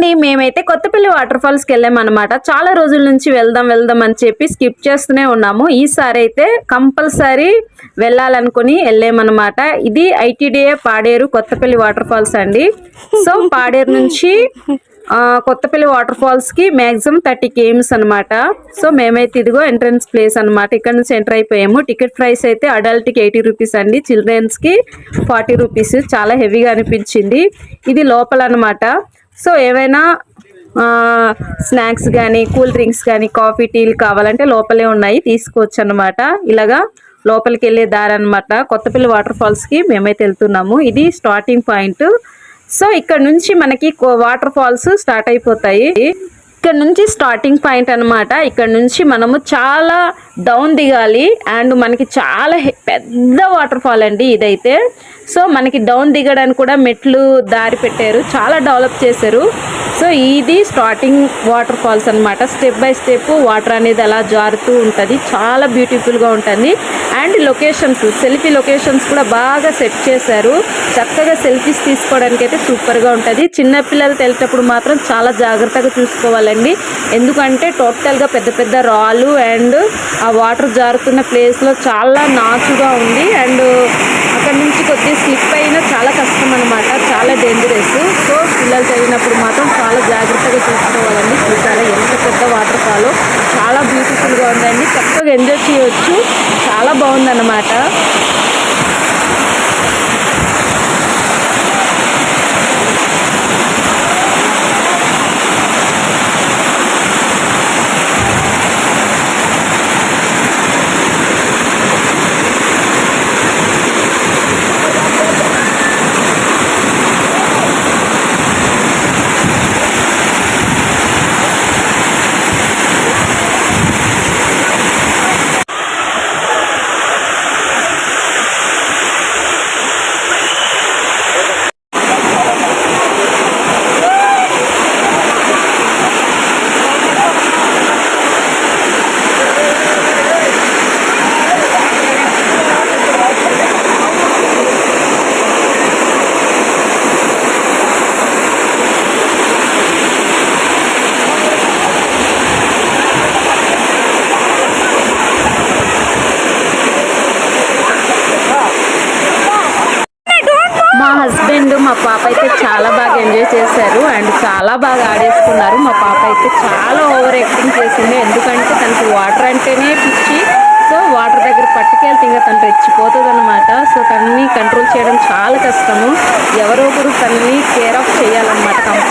అండి మేమైతే Kothapalli water falls కి వెళ్ళామన్నమాట. చాలా రోజుల నుంచి వెళ్దాం అని చెప్పి స్కిప్ చేస్తూనే ఉన్నాము. ఈసారి అయితే కంపల్సరీ వెళ్ళాలనుకుని వెళ్ళామన్నమాట. ఇది ITDA Paderu Kothapalli water falls అండి. సో పాడేరు నుంచి కొత్తపల్లి వాటర్ ఫాల్స్ కి మాక్సిమం 30 km అనమాట. సో మేమైతే ఇదిగో ఎంట్రన్స్ ప్లేస్ అనమాట. ఇక్కడ నుంచి ఎంటర్ అయిపోయాము. టికెట్ ప్రైస్ అయితే అడల్ట్ కి 80 రూపీస్ అండి, చిల్డ్రన్స్ కి 40 రూపీస్. చాలా హెవీగా అనిపించింది. ఇది లోపల అనమాట. సో ఏవైనా స్నాక్స్ కానీ కూల్ డ్రింక్స్ కానీ కాఫీ టీలు కావాలంటే లోపలే ఉన్నాయి, తీసుకోవచ్చు అనమాట. ఇలాగా లోపలికి వెళ్ళే దారి అనమాట. కొత్తపల్లి వాటర్ ఫాల్స్ కి మేమైతే వెళ్తున్నాము. ఇది స్టార్టింగ్ పాయింట్. సో ఇక్కడ నుంచి మనకి వాటర్ ఫాల్స్ స్టార్ట్ అయిపోతాయి. ఇక్కడ నుంచి స్టార్టింగ్ పాయింట్ అనమాట. ఇక్కడ నుంచి మనము చాలా డౌన్ దిగాలి. అండ్ మనకి చాలా పెద్ద వాటర్ ఫాల్ అండి ఇదైతే. సో మనకి డౌన్ దిగడానికి కూడా మెట్లు దారి పెట్టారు, చాలా డెవలప్ చేశారు. సో ఇది స్టార్టింగ్ వాటర్ ఫాల్స్ అనమాట. స్టెప్ బై స్టెప్ వాటర్ అనేది అలా జారుతూ ఉంటుంది. చాలా బ్యూటిఫుల్గా ఉంటుంది. అండ్ లొకేషన్స్, సెల్ఫీ లొకేషన్స్ కూడా బాగా సెట్ చేశారు. చక్కగా సెల్ఫీస్ తీసుకోవడానికి అయితే సూపర్గా ఉంటుంది. చిన్నపిల్లలు వెళ్ళేటప్పుడు మాత్రం చాలా జాగ్రత్తగా చూసుకోవాలండి. ఎందుకంటే టోటల్గా పెద్ద పెద్ద రాళ్ళు అండ్ ఆ వాటర్ జారుతున్న ప్లేస్లో చాలా నాచుగా ఉంది. అండ్ అక్కడ నుంచి కొద్దిగా స్లిప్ అయినా చాలా కష్టం అనమాట, చాలా డేంజరస్. సో పిల్లలు చదివినప్పుడు మాత్రం చాలా జాగ్రత్తగా చూసుకోవాలండి. చూసారా ఎంత పెద్ద వాటర్ ఫాల్, చాలా బ్యూటిఫుల్గా ఉందండి. చక్కగా ఎంజాయ్ చేయవచ్చు, చాలా బాగుందన్నమాట. మా హస్బెండ్ మా పాప అయితే చాలా బాగా ఎంజాయ్ చేశారు అండ్ చాలా బాగా ఆడేసుకున్నారు. మా పాప అయితే చాలా ఓవర్ యాక్టింగ్ చేసింది, ఎందుకంటే తనకి వాటర్ అంటేనే పిచ్చి. సో వాటర్ దగ్గర పట్టుకెళ్తే ఇంకా తను రెచ్చిపోతుంది అనమాట. సో తనని కంట్రోల్ చేయడం చాలా కష్టము. ఎవరో ఒకరు తనని కేర్ ఆఫ్ చేయాలన్నమాట కంపల్సరీ.